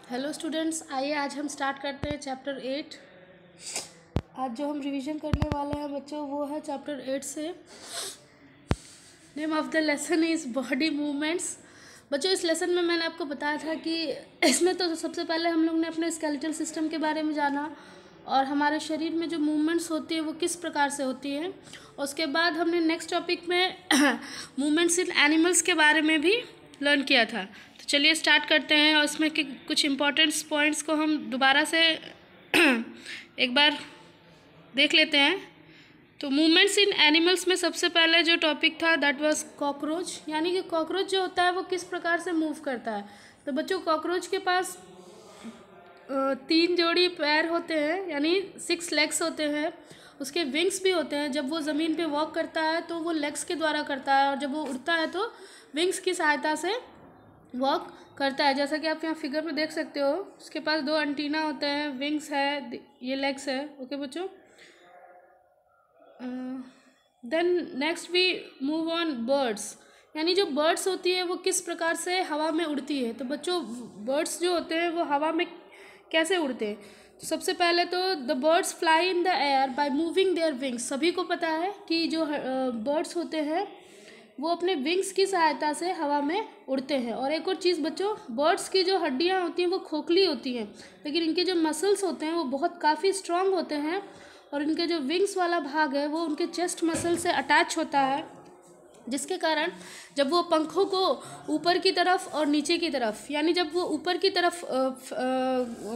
Hello students, आइए आज हम स्टार्ट करते हैं चैप्टर 8। आज जो हम रिवीजन करने वाले हैं बच्चों वो है चैप्टर 8 से। Name of the lesson is body movements. बच्चों इस लेसन में मैंने आपको बताया था कि इसमें तो सबसे पहले हम लोग ने अपने स्केलेटल सिस्टम के बारे में जाना और हमारे शरीर में जो मूवमेंट्स होती है वो किस प्रकार से होती है। उसके बाद हमने नेक्स्ट टॉपिक में मूवमेंट्स इन एनिमल्स के बारे में भी लर्न किया था। तो चलिए स्टार्ट करते हैं और इसमें के कुछ इम्पोर्टेंट्स पॉइंट्स को हम दोबारा से एक बार देख लेते हैं। तो मूवमेंट्स इन एनिमल्स में सबसे पहले जो टॉपिक था दैट वाज कॉकरोच, यानी कि कॉकरोच जो होता है वो किस प्रकार से मूव करता है। तो बच्चों कॉकरोच के पास 3 जोड़ी पैर होते हैं, यानी 6 लेग्स होते हैं। उसके विंग्स भी होते हैं। जब वो ज़मीन पे वॉक करता है तो वो लेग्स के द्वारा करता है और जब वो उड़ता है तो विंग्स की सहायता से वॉक करता है। जैसा कि आप यहाँ फिगर में देख सकते हो, उसके पास 2 एंटीना होते हैं, विंग्स है, ये लेग्स है। ओके बच्चों, then next we move on birds, यानी जो बर्ड्स होती है वो किस प्रकार से हवा में उड़ती है। तो बच्चों बर्ड्स जो होते हैं वो हवा में कैसे उड़ते हैं। तो सबसे पहले तो the birds fly in the air by moving their wings. सभी को पता है कि जो बर्ड्स होते हैं वो अपने विंग्स की सहायता से हवा में उड़ते हैं। और एक और चीज़ बच्चों, बर्ड्स की जो हड्डियाँ होती हैं वो खोखली होती हैं, लेकिन इनके जो मसल्स होते हैं वो बहुत काफ़ी स्ट्रांग होते हैं और इनके जो विंग्स वाला भाग है वो उनके चेस्ट मसल से अटैच होता है, जिसके कारण जब वो पंखों को ऊपर की तरफ और नीचे की तरफ, यानी जब वो ऊपर की तरफ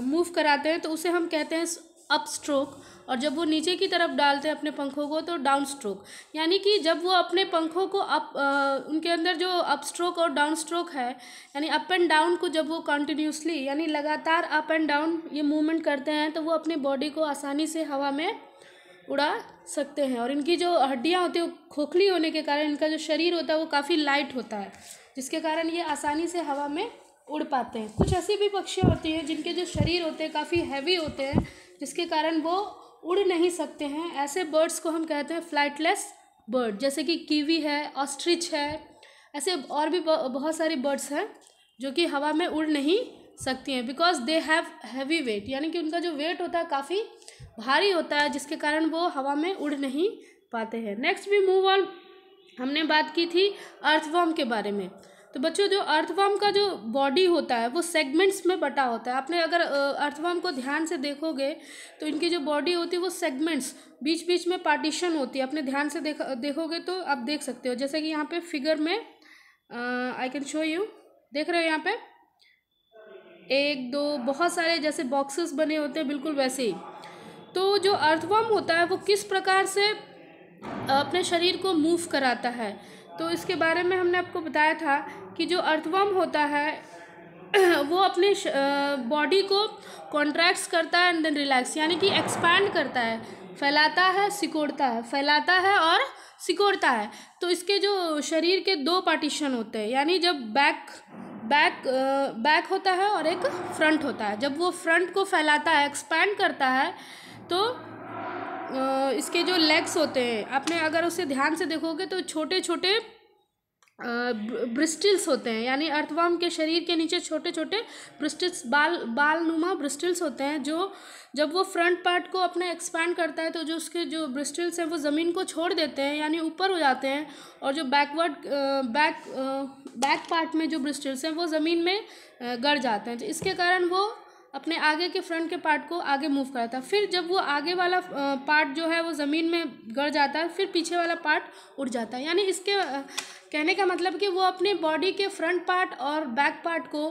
मूव कराते हैं तो उसे हम कहते हैं अप स्ट्रोक, और जब वो नीचे की तरफ डालते हैं अपने पंखों को तो डाउन स्ट्रोक। यानी कि जब वो अपने पंखों को उनके अंदर जो अप स्ट्रोक और डाउन स्ट्रोक है, यानी अप एंड डाउन को जब वो कंटिन्यूसली यानी लगातार अप एंड डाउन ये मूवमेंट करते हैं तो वो अपनी बॉडी को आसानी से हवा में उड़ा सकते हैं। और इनकी जो हड्डियां होती हैं वो खोखली होने के कारण इनका जो शरीर होता है वो काफ़ी लाइट होता है, जिसके कारण ये आसानी से हवा में उड़ पाते हैं। कुछ ऐसी भी पक्षियाँ होती हैं जिनके जो शरीर होते हैं काफ़ी हैवी होते हैं, जिसके कारण वो उड़ नहीं सकते हैं। ऐसे बर्ड्स को हम कहते हैं फ्लाइटलेस बर्ड, जैसे कि कीवी है, ऑस्ट्रिच है। ऐसे और भी बहुत सारी बर्ड्स हैं जो कि हवा में उड़ नहीं सकती हैं because they have heavy weight, यानी कि उनका जो वेट होता है काफ़ी भारी होता है, जिसके कारण वो हवा में उड़ नहीं पाते हैं। नेक्स्ट भी मूव ऑन, हमने बात की थी अर्थवर्म के बारे में। तो बच्चों जो अर्थवर्म का जो बॉडी होता है वो सेगमेंट्स में बटा होता है। आपने अगर अर्थवर्म को ध्यान से देखोगे तो इनकी जो बॉडी होती है वो सेगमेंट्स, बीच बीच में पार्टीशन होती है। अपने ध्यान से देखोगे तो आप देख सकते हो, जैसे कि यहाँ पे फिगर में आई कैन शो यू, देख रहे हो यहाँ पे 1 2 बहुत सारे जैसे बॉक्सेस बने होते हैं, बिल्कुल वैसे ही। तो जो अर्थवर्म होता है वो किस प्रकार से अपने शरीर को मूव कराता है, तो इसके बारे में हमने आपको बताया था कि जो अर्थवर्म होता है वो अपने बॉडी को कॉन्ट्रैक्ट्स करता है एंड देन रिलैक्स, यानी कि एक्सपैंड करता है, फैलाता है, सिकोड़ता है, फैलाता है और सिकोड़ता है। तो इसके जो शरीर के 2 पार्टीशन होते हैं, यानी जब बैक होता है और एक फ्रंट होता है। जब वो फ्रंट को फैलाता है, एक्सपैंड करता है, तो इसके जो लेग्स होते हैं, आपने अगर उसे ध्यान से देखोगे तो छोटे छोटे ब्रिस्टल्स होते हैं, यानी अर्थवर्म के शरीर के नीचे छोटे छोटे ब्रिस्टल्स, बाल नुमा ब्रिस्टल्स होते हैं, जो जब वो फ्रंट पार्ट को अपने एक्सपैंड करता है तो जो उसके जो ब्रिस्टल्स हैं वो ज़मीन को छोड़ देते हैं, यानी ऊपर हो जाते हैं। और जो बैक पार्ट में जो ब्रिस्टल्स हैं वो ज़मीन में गड़ जाते हैं, तो इसके कारण वो अपने आगे के फ्रंट के पार्ट को आगे मूव कराता है। फिर जब वो आगे वाला पार्ट जो है वो ज़मीन में गड़ जाता है, फिर पीछे वाला पार्ट उड़ जाता है। यानी इसके कहने का मतलब कि वो अपने बॉडी के फ्रंट पार्ट और बैक पार्ट को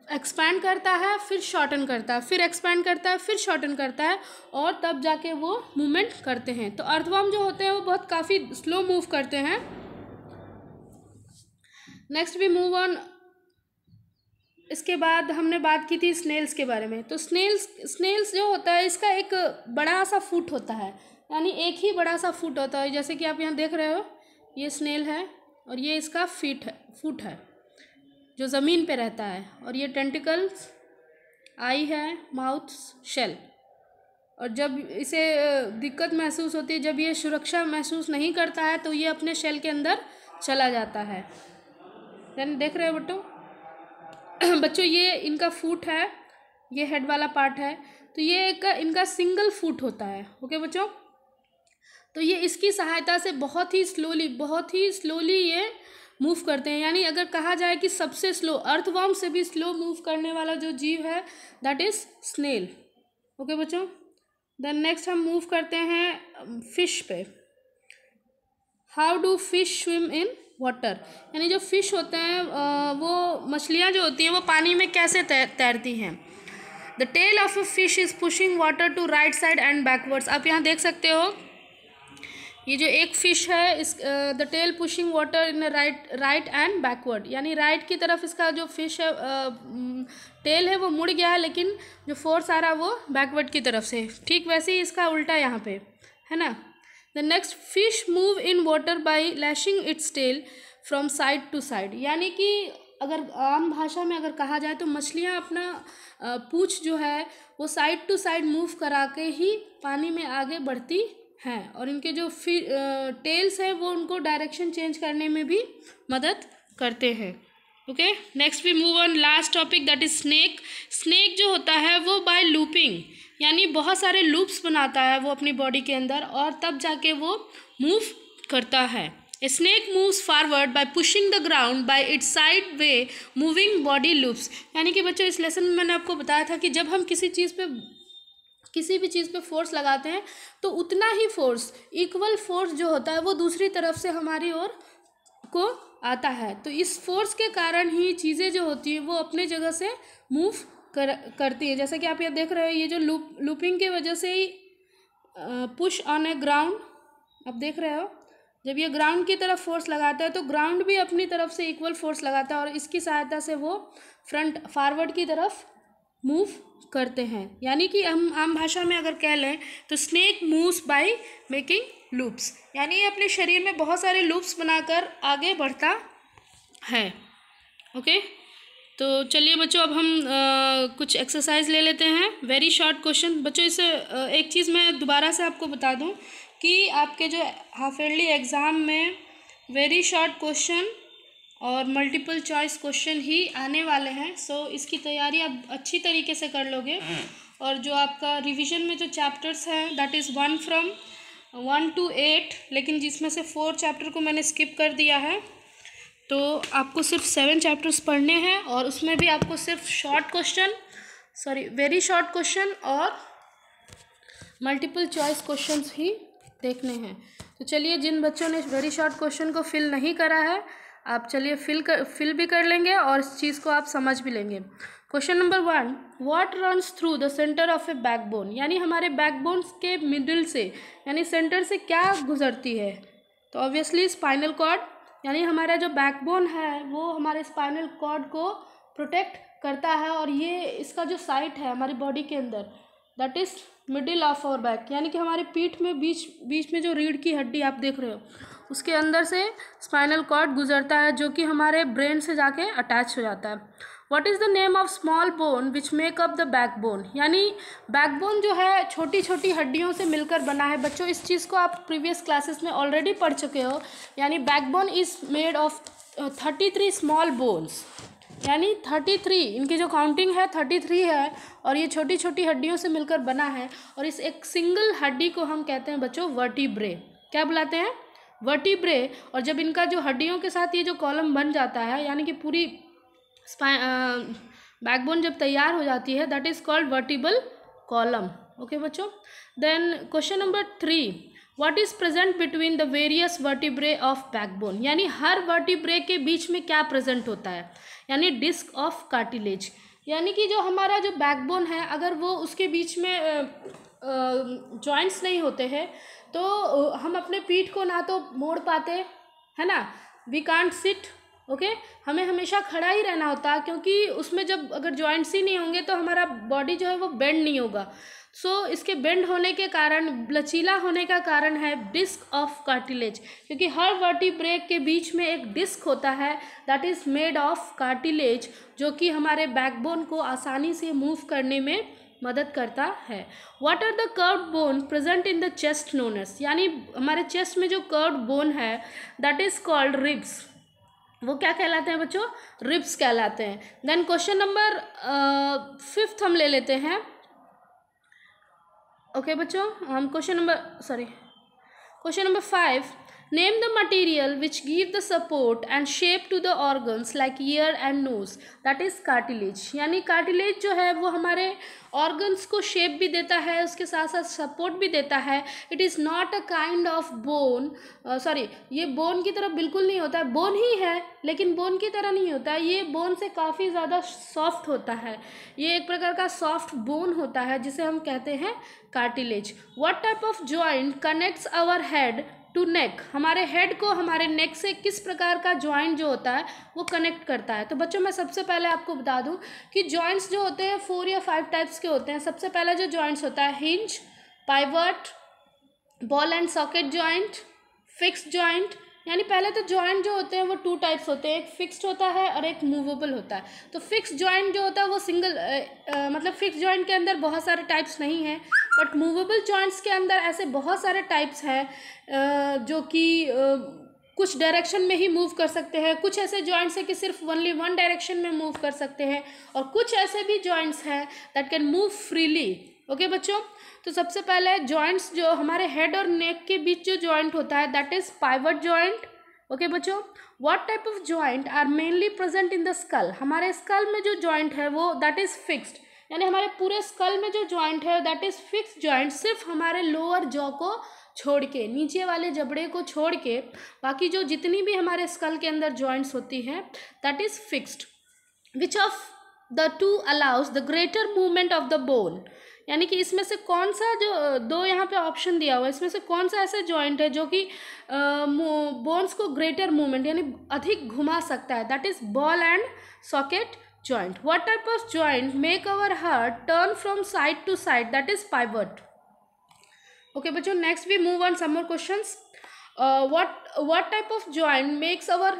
एक्सपैंड करता है, फिर शॉर्टन करता है, फिर एक्सपैंड करता है, फिर शॉर्टन करता है, और तब जाके वो मूवमेंट करते हैं। तो अर्थवर्म जो होते हैं वो बहुत काफ़ी स्लो मूव करते हैं। नेक्स्ट भी मूव ऑन, इसके बाद हमने बात की थी स्नेल्स के बारे में। तो स्नेल्स जो होता है इसका एक बड़ा सा फुट होता है, यानी एक ही बड़ा सा फुट होता है। जैसे कि आप यहाँ देख रहे हो, ये स्नेल है और ये इसका फुट है जो ज़मीन पे रहता है, और ये टेंटिकल्स, आई है, माउथ, शेल। और जब इसे दिक्कत महसूस होती है, जब ये सुरक्षा महसूस नहीं करता है तो ये अपने शेल के अंदर चला जाता है। देन देख रहे हो बच्चों, बच्चों ये इनका फुट है, ये हेड वाला पार्ट है, तो ये एक इनका सिंगल फुट होता है। ओके बच्चों, तो ये इसकी सहायता से बहुत ही स्लोली ये मूव करते हैं। यानी अगर कहा जाए कि सबसे स्लो, अर्थवर्म से भी स्लो मूव करने वाला जो जीव है दैट इज स्नेल। ओके बच्चों, देन नेक्स्ट हम मूव करते हैं फिश पे। How do fish swim in water, यानी जो फिश होते हैं वो मछलियाँ जो होती हैं वो पानी में कैसे तैरती हैं। The tail of a fish is pushing water to right side and backwards. आप यहाँ देख सकते हो ये जो एक फिश है, इस the tail pushing water in right and backward, यानी राइट की तरफ इसका जो फिश है टेल है वो मुड़ गया है, लेकिन जो फोर्स आ रहा है वो बैकवर्ड की तरफ से। ठीक वैसे ही इसका उल्टा यहाँ पे है ना। The next fish move in water by lashing its tail from side to side, यानी कि अगर आम भाषा में अगर कहा जाए तो मछलियाँ अपना पूँछ जो है वो साइड टू साइड मूव करा के ही पानी में आगे बढ़ती हैं, और इनके जो टेल्स हैं वो उनको डायरेक्शन चेंज करने में भी मदद करते हैं। Okay, next we move on last topic that is snake. Snake जो होता है वो बाय लूपिंग, यानी बहुत सारे लूप्स बनाता है वो अपनी बॉडी के अंदर, और तब जाके वो मूव करता है। A snake moves forward bye pushing the ground by it's side way moving body loops, यानी कि बच्चों इस लेसन में मैंने आपको बताया था कि जब हम किसी भी चीज़ पे फोर्स लगाते हैं तो उतना ही फोर्स, इक्वल फोर्स जो होता है वो दूसरी तरफ से हमारी ओर को आता है। तो इस फोर्स के कारण ही चीज़ें जो होती हैं वो अपने जगह से मूव करती है। जैसा कि आप ये देख रहे हो, ये जो लूपिंग की वजह से ही पुश ऑन ए ग्राउंड, आप देख रहे हो जब ये ग्राउंड की तरफ फोर्स लगाता है तो ग्राउंड भी अपनी तरफ से इक्वल फोर्स लगाता है, और इसकी सहायता से वो फॉरवर्ड की तरफ मूव करते हैं। यानी कि हम आम भाषा में अगर कह लें तो snake moves by making loops, यानी ये अपने शरीर में बहुत सारे लूप्स बनाकर आगे बढ़ता है। ओके, तो चलिए बच्चों अब हम कुछ एक्सरसाइज ले लेते हैं, वेरी शॉर्ट क्वेश्चन। बच्चों इसे एक चीज़ मैं दोबारा से आपको बता दूं कि आपके जो हाफ ईयरली एग्ज़ाम में वेरी शॉर्ट क्वेश्चन और मल्टीपल चॉइस क्वेश्चन ही आने वाले हैं। सो इसकी तैयारी आप अच्छी तरीके से कर लोगे, और जो आपका रिवीजन में जो चैप्टर्स हैं दैट इज़ 1 to 8, लेकिन जिसमें से 4 चैप्टर को मैंने स्किप कर दिया है, तो आपको सिर्फ 7 चैप्टर्स पढ़ने हैं, और उसमें भी आपको सिर्फ वेरी शॉर्ट क्वेश्चन और मल्टीपल चॉइस क्वेश्चंस ही देखने हैं। तो चलिए, जिन बच्चों ने वेरी शॉर्ट क्वेश्चन को फिल नहीं करा है आप चलिए फिल भी कर लेंगे और इस चीज़ को आप समझ भी लेंगे। Question number 1, what runs through the centre of A backbone, यानी हमारे बैकबोन के मिडिल से यानी सेंटर से क्या गुजरती है। तो ऑब्वियसली स्पाइनल कॉर्ड, यानी हमारा जो बैकबोन है वो हमारे स्पाइनल कॉर्ड को प्रोटेक्ट करता है, और ये इसका जो साइट है हमारी बॉडी के अंदर that is middle of our back, यानी कि हमारे पीठ में बीच में जो रीढ़ की हड्डी आप देख रहे हो उसके अंदर से स्पाइनल कॉर्ड गुजरता है, जो कि हमारे ब्रेन से जाके अटैच हो जाता है। What is the name of small bone which make up the backbone, यानी बैकबोन जो है छोटी छोटी हड्डियों से मिलकर बना है। बच्चों इस चीज़ को आप प्रीवियस क्लासेस में ऑलरेडी पढ़ चुके हो, यानी backbone is made of 33 small bones, यानी 33 इनकी जो काउंटिंग है 33 है, और ये छोटी छोटी हड्डियों से मिलकर बना है। और इस एक सिंगल हड्डी को हम कहते हैं बच्चों वर्टिब्रे। क्या बुलाते हैं? वर्टिब्रे। और जब इनका जो हड्डियों के साथ ये जो कॉलम बन जाता है, यानी कि पूरी बैकबोन जब तैयार हो जाती है that is called vertebral column. Okay बच्चों, then question number 3, what is present between the various vertebrae of backbone, यानी हर वर्टिब्रे के बीच में क्या प्रेजेंट होता है, यानी डिस्क ऑफ कार्टिलेज, यानी कि जो हमारा जो बैकबोन है अगर वो उसके बीच में जॉइंट्स नहीं होते हैं तो हम अपने पीठ को ना तो मोड़ पाते है ना, वी कांट सिट। ओके, हमें हमेशा खड़ा ही रहना होता है, क्योंकि उसमें जब अगर जॉइंट्स ही नहीं होंगे तो हमारा बॉडी जो है वो बेंड नहीं होगा। सो इसके बेंड होने के कारण, लचीला होने का कारण है डिस्क ऑफ कार्टिलेज, क्योंकि हर वर्टिब्रे के बीच में एक डिस्क होता है that is made of cartilage, जो कि हमारे बैकबोन को आसानी से मूव करने में मदद करता है। What are the curved bone present in the chest known as, यानी हमारे चेस्ट में जो कर्व्ड बोन है दैट इज़ कॉल्ड रिब्स। वो क्या कहलाते हैं बच्चों, रिब्स कहलाते हैं। देन क्वेश्चन नंबर 5 हम ले लेते हैं। ओके बच्चों, हम question number 5, name the material which give the support and shape to the organs like ear and nose, that is cartilage. यानी कार्टिलेज जो है वो हमारे ऑर्गन्स को शेप भी देता है, उसके साथ साथ सपोर्ट भी देता है। It is not a kind of bone, sorry ये बोन की तरह बिल्कुल नहीं होता है, बोन ही है लेकिन बोन की तरह नहीं होता है, ये बोन से काफ़ी ज़्यादा सॉफ्ट होता है। ये एक प्रकार का सॉफ्ट बोन होता है जिसे हम कहते हैं cartilage. What type of joint connects our head to neck, हमारे हेड को हमारे नेक से किस प्रकार का जॉइंट जो होता है वो कनेक्ट करता है। तो बच्चों मैं सबसे पहले आपको बता दूं कि जॉइंट्स जो होते हैं 4 या 5 टाइप्स के होते हैं। सबसे पहला जो जॉइंट्स होता है hinge, pivot, ball and socket joint, fixed joint. यानी पहले तो जॉइंट जो होते हैं वो 2 टाइप्स होते हैं, एक फिक्स्ड होता है और एक मूवेबल होता है। तो फिक्स्ड जॉइंट जो होता है वो सिंगल मतलब फिक्स्ड जॉइंट के अंदर बहुत सारे टाइप्स नहीं हैं, बट मूवेबल जॉइंट्स के अंदर ऐसे बहुत सारे टाइप्स हैं जो कि कुछ डायरेक्शन में ही मूव कर सकते हैं। कुछ ऐसे जॉइंट्स हैं कि सिर्फ ओनली 1 डायरेक्शन में मूव कर सकते हैं, और कुछ ऐसे भी जॉइंट्स हैं that can move freely. Okay बच्चों, तो सबसे पहले जॉइंट्स जो हमारे हेड और नेक के बीच जो जॉइंट होता है that is pivot joint. Okay बच्चों, what type of joint are mainly present in the skull, हमारे स्कल में जो जॉइंट है वो दैट इज फिक्स्ड। यानी हमारे पूरे स्कल में जो जॉइंट है दैट इज फिक्स्ड जॉइंट, सिर्फ हमारे लोअर जॉ को छोड़ के, नीचे वाले जबड़े को छोड़ के बाकी जो जितनी भी हमारे स्कल के अंदर जॉइंट्स होती हैं that is fixed. Which of the two allows the greater movement of the bone, यानी कि इसमें से कौन सा जो 2 यहाँ पे ऑप्शन दिया हुआ है, इसमें से कौन सा ऐसा जॉइंट है जो कि बोन्स को ग्रेटर मूवमेंट यानी अधिक घुमा सकता है, that is ball and socket joint. What type of joint make our heart turn from side to side, that is pivot. Okay bachcho, next we move on some more questions. What type of joint makes our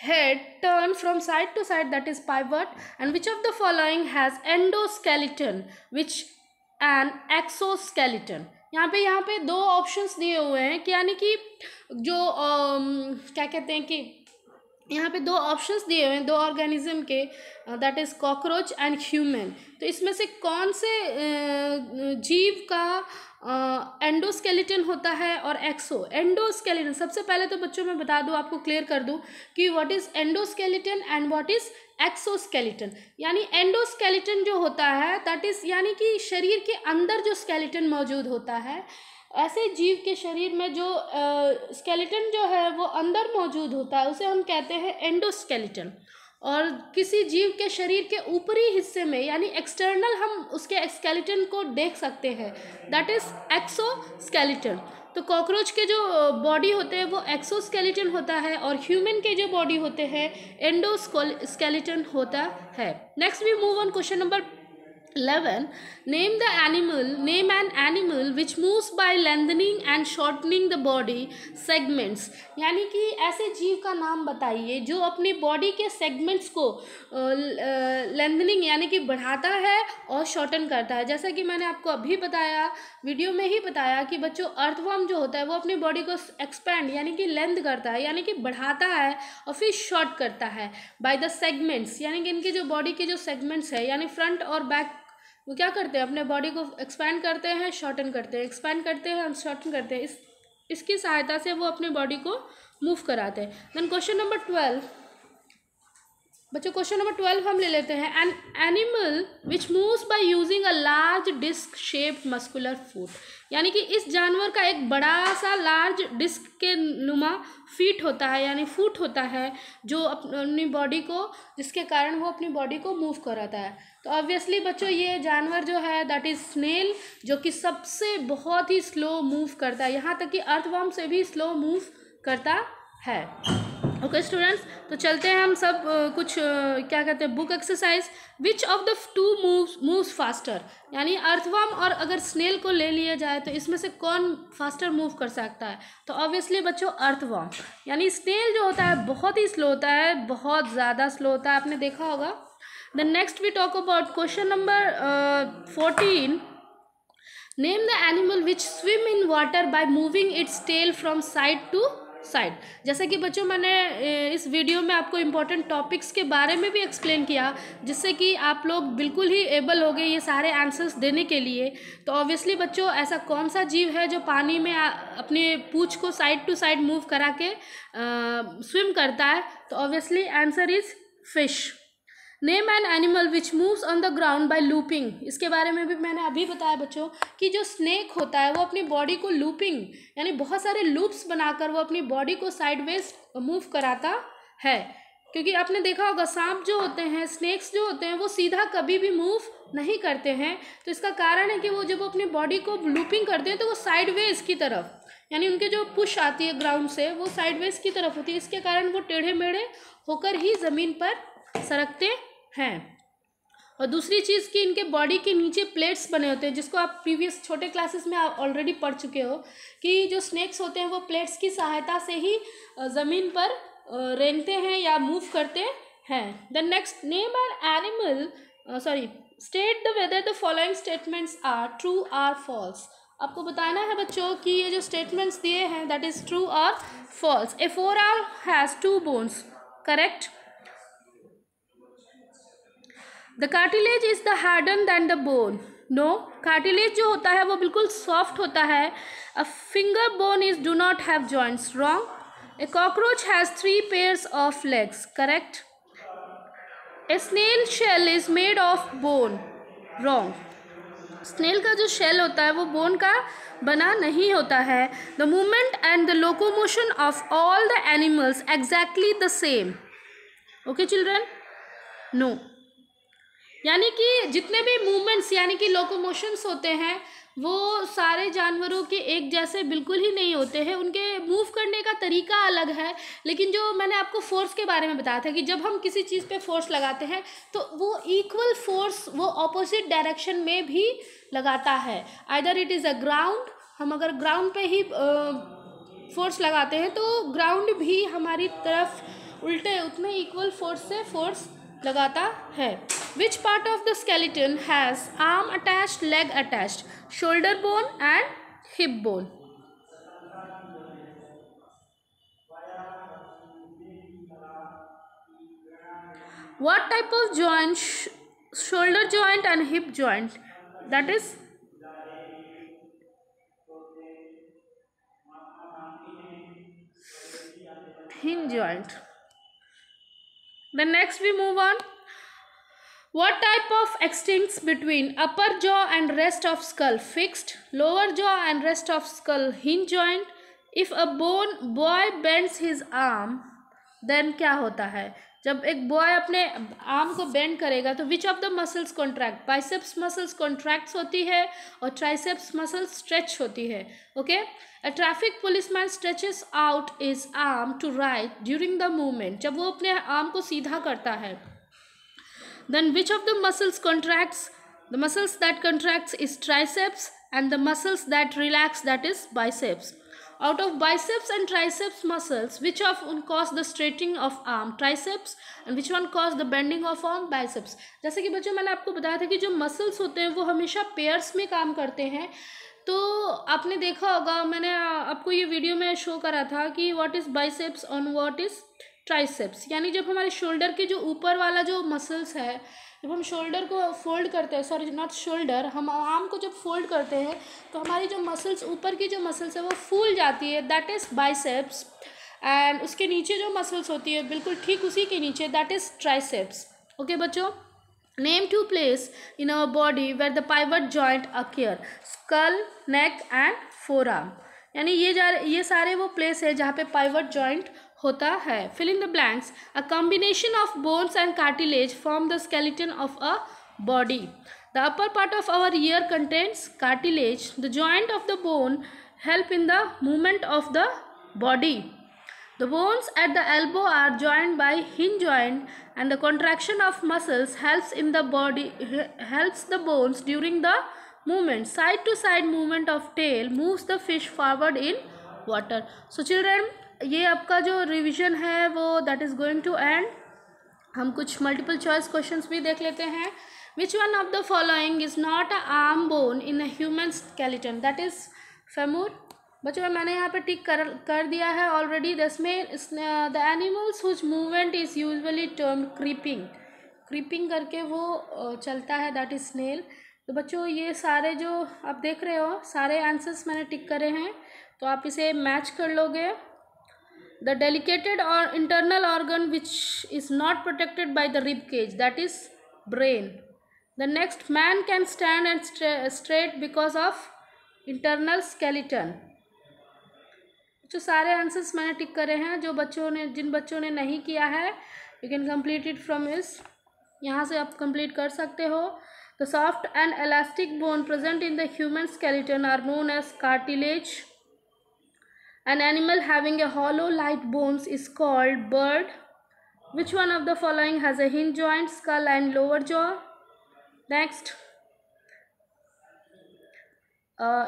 head turn from side to side, that is pivot, and which of the following has endoskeleton which an exoskeleton. यहाँ पे 2 options दिए हुए हैं कि यानी कि जो क्या कहते हैं कि यहाँ पे 2 ऑप्शंस दिए हुए हैं 2 ऑर्गेनिज्म के, that is cockroach and human. तो इसमें से कौन से जीव का एंडोस्केलेटन होता है और एक्सो। एंडोस्केलेटन सबसे पहले तो बच्चों मैं बता दूं, आपको क्लियर कर दूं कि what is endoskeleton and what is exoskeleton. यानी एंडोस्केलेटन जो होता है दैट इज़ यानी कि शरीर के अंदर जो स्केलेटन मौजूद होता है, ऐसे जीव के शरीर में जो स्केलेटन जो है वो अंदर मौजूद होता है उसे हम कहते हैं एंडोस्केलेटन। और किसी जीव के शरीर के ऊपरी हिस्से में यानी एक्सटर्नल हम उसके स्केलेटन को देख सकते हैं, दैट इज एक्सोस्केलेटन। तो कॉकरोच के जो बॉडी होते हैं वो एक्सोस्केलेटन होता है और ह्यूमन के जो बॉडी होते हैं एंडोस्केलेटन होता है। Next we move on question number 11. Name an animal which moves by lengthening and shortening the body segments. यानी कि ऐसे जीव का नाम बताइए जो अपनी बॉडी के सेगमेंट्स को लेंथनिंग यानी कि बढ़ाता है और शॉर्टन करता है। जैसा कि मैंने आपको अभी बताया, वीडियो में ही बताया कि बच्चों अर्थवर्म जो होता है वो अपनी बॉडी को एक्सपैंड यानी कि लेंथ करता है, यानी कि बढ़ाता है और फिर शॉर्ट करता है बाय द सेगमेंट्स। यानी कि इनके जो बॉडी के जो सेगमेंट्स है यानी फ्रंट और बैक वो क्या करते हैं, अपने बॉडी को एक्सपैंड करते हैं, शॉर्टन करते हैं, एक्सपैंड करते हैं और शॉर्टन करते हैं। इसकी सहायता से वो अपने बॉडी को मूव कराते हैं। देन क्वेश्चन नंबर 12 बच्चों, क्वेश्चन नंबर 12 हम ले लेते हैं। An animal which moves by using a large disc shaped muscular foot. यानी कि इस जानवर का एक बड़ा सा लार्ज डिस्क के नुमा फीट होता है यानी फूट होता है जो अपनी बॉडी को, जिसके कारण वो अपनी बॉडी को मूव कराता है। तो ऑब्वियसली बच्चों ये जानवर जो है दैट इज स्नेल, जो कि सबसे बहुत ही स्लो मूव करता है, यहाँ तक कि अर्थवर्म से भी स्लो मूव करता है। ओके स्टूडेंट्स, तो चलते हैं हम सब कुछ क्या कहते हैं book exercise. Which of the two moves faster, यानी अर्थवर्म और अगर स्नेल को ले लिया जाए तो इसमें से कौन फास्टर मूव कर सकता है। तो ऑब्वियसली बच्चों अर्थवर्म, यानी स्नेल जो होता है बहुत ही स्लो होता है, बहुत ज़्यादा स्लो होता है, आपने देखा होगा। The next we talk about question number 14. Name the animal which swim in water by moving its tail from side to side. जैसे कि बच्चों मैंने इस वीडियो में आपको इम्पोर्टेंट टॉपिक्स के बारे में भी एक्सप्लेन किया, जिससे कि आप लोग बिल्कुल ही एबल हो गए ये सारे आंसर्स देने के लिए। तो ऑब्वियसली बच्चों, ऐसा कौन सा जीव है जो पानी में अपने पूंछ को साइड टू साइड मूव करा के स्विम करता है? तो obviously answer is fish. Name an animal which moves on the ground by looping. इसके बारे में भी मैंने अभी बताया बच्चों कि जो स्नेक होता है वो अपनी बॉडी को लूपिंग यानी बहुत सारे लूप्स बनाकर वो अपनी बॉडी को साइडवेज मूव कराता है। क्योंकि आपने देखा होगा सांप जो होते हैं, स्नेक्स जो होते हैं, वो सीधा कभी भी मूव नहीं करते हैं। तो इसका कारण है कि वो जब अपनी बॉडी को लूपिंग करते हैं तो वो साइडवेज की तरफ, यानी उनके जो पुश आती है ग्राउंड से, वो साइडवेज की तरफ होती है। इसके कारण वो टेढ़े मेढ़े होकर ही ज़मीन पर सरकते हैं। और दूसरी चीज़ कि इनके बॉडी के नीचे प्लेट्स बने होते हैं, जिसको आप प्रीवियस छोटे क्लासेस में ऑलरेडी पढ़ चुके हो कि जो स्नेक्स होते हैं वो प्लेट्स की सहायता से ही ज़मीन पर रेंगते हैं या मूव करते हैं। Then next, name an animal state the whether the following statements are true or false. आपको बताना है बच्चों कि ये जो स्टेटमेंट्स दिए हैं दैट इज ट्रू और false. A forearm has 2 bones, correct. The cartilage is the harden than the bone, no. Cartilage जो होता है वो बिल्कुल सॉफ्ट होता है। A finger bone is do not have joints, wrong. A cockroach has 3 pairs of legs, correct. A snail shell is made of bone, wrong. Snail का जो shell होता है वो बोन का बना नहीं होता है। The movement and the locomotion of all the animals exactly the same, okay children, no. यानी कि जितने भी मूवमेंट्स यानी कि लोकोमोशंस होते हैं वो सारे जानवरों के एक जैसे बिल्कुल ही नहीं होते हैं। उनके मूव करने का तरीका अलग है। लेकिन जो मैंने आपको फोर्स के बारे में बताया था कि जब हम किसी चीज़ पे फोर्स लगाते हैं तो वो इक्वल फोर्स वो ऑपोजिट डायरेक्शन में भी लगाता है। Either it is a ground, हम अगर ग्राउंड पे ही फोर्स लगाते हैं तो ग्राउंड भी हमारी तरफ उल्टे उतने इक्वल फोर्स से फोर्स लगाता है। Which part of the skeleton has arm attached, leg attached? Shoulder bone and hip bone. What type of joint? Shoulder joint and hip joint, that is hinge joint. Then next we move on. What type of extends between upper jaw and rest of skull? Fixed. Lower jaw and rest of skull, hinge joint. If a boy bends his arm, then क्या होता है? जब एक boy अपने arm को bend करेगा तो which of the muscles contract? Biceps muscles contracts होती है और ट्राइसेप्स मसल्स स्ट्रेच होती है, okay. A traffic policeman stretches out his arm to right during the movement, जब वो अपने आर्म को सीधा करता है। Then which of the muscles contracts? The muscles that contracts is triceps and the muscles that relax, that is biceps. Out of biceps and triceps muscles, which of one cause the straightening of arm? Triceps. And which one cause the bending of arm? Biceps. जैसे कि बच्चों मैंने आपको बताया था कि जो muscles होते हैं वो हमेशा पेयर्स में काम करते हैं। तो आपने देखा होगा, मैंने आपको ये वीडियो में शो करा था कि व्हाट इज़ बाइसेप्स और व्हाट इज़ ट्राइसेप्स। यानी जब हमारे शोल्डर के जो ऊपर वाला जो मसल्स है, जब हम शोल्डर को फोल्ड करते हैं, सॉरी नॉट शोल्डर, हम आर्म को जब फोल्ड करते हैं तो हमारी जो मसल्स ऊपर की जो मसल्स है वो फूल जाती है, दैट इज़ बाइसेप्स। एंड उसके नीचे जो मसल्स होती है बिल्कुल ठीक उसी के नीचे, दैट इज़ ट्राइसेप्स, ओके बच्चों। Name 2 place in our body where the pivot joint occur? Skull, neck and forearm. यानी ये सारे वो प्लेस है जहाँ पे पाइवट जॉइंट होता है। Fill in the blanks. A combination of bones and cartilage form the skeleton of a body. The upper part of our ear contains cartilage. The joint of the bone help in the movement of the body. The bones at the elbow are joined by hinge joint and the contraction of muscles helps the bones during the movement. Side to side movement of tail moves the fish forward in water. So children, ये आपका जो revision है वो that is going to end. हम कुछ multiple choice questions भी देख लेते हैं. Which one of the following is not a arm bone in a human skeleton? That is femur, बच्चों मैंने यहाँ पे टिक कर दिया है ऑलरेडी। दसमें the animals whose movement is usually termed creeping, creeping करके वो चलता है, दैट इज स्नेल। तो बच्चों ये सारे जो आप देख रहे हो सारे आंसर्स मैंने टिक करे हैं, तो आप इसे मैच कर लोगे। द डेलिकेटेड और internal organ which is not protected by the rib cage, that is brain. The next man can stand and straight because of internal skeleton. जो सारे आंसर्स मैंने टिक करे हैं, जिन बच्चों ने नहीं किया है you can complete it from इस, यहाँ से आप कंप्लीट कर सकते हो। The soft and elastic bone present in the human skeleton are known as cartilage. An animal having a hollow light bones is called bird. Which one of the following has a hinge joint, skull and lower jaw? Next,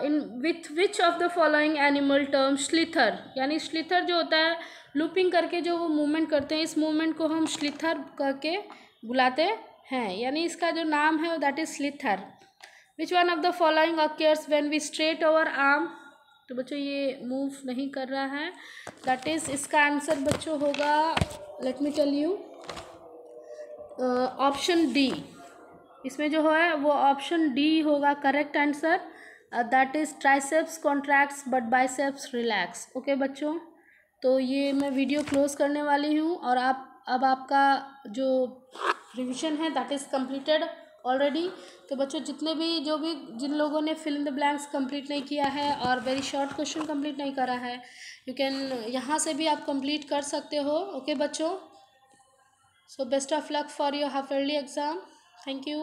in with which of the following animal term slither, यानी slither जो होता है looping करके जो वो movement करते हैं, इस मूवमेंट को हम slither करके बुलाते हैं, यानी इसका जो नाम है that is slither. Which one of the following occurs when we straight our arm? तो बच्चों ये मूव नहीं कर रहा है, दैट इज इसका आंसर बच्चों होगा, let me tell you, option D. इसमें जो है वो ऑप्शन डी होगा correct answer, that is triceps contracts but biceps relax. Okay बच्चों, तो ये मैं वीडियो क्लोज करने वाली हूँ, और अब आपका जो रिविजन है दैट इज़ कंप्लीटेड ऑलरेडी। तो बच्चों जिन लोगों ने fill in the blanks complete नहीं किया है और वेरी शॉर्ट क्वेश्चन कंप्लीट नहीं करा है, यू कैन यहाँ से भी आप कंप्लीट कर सकते हो। ओके बच्चों, so best of luck for your half yearly exam. Thank you.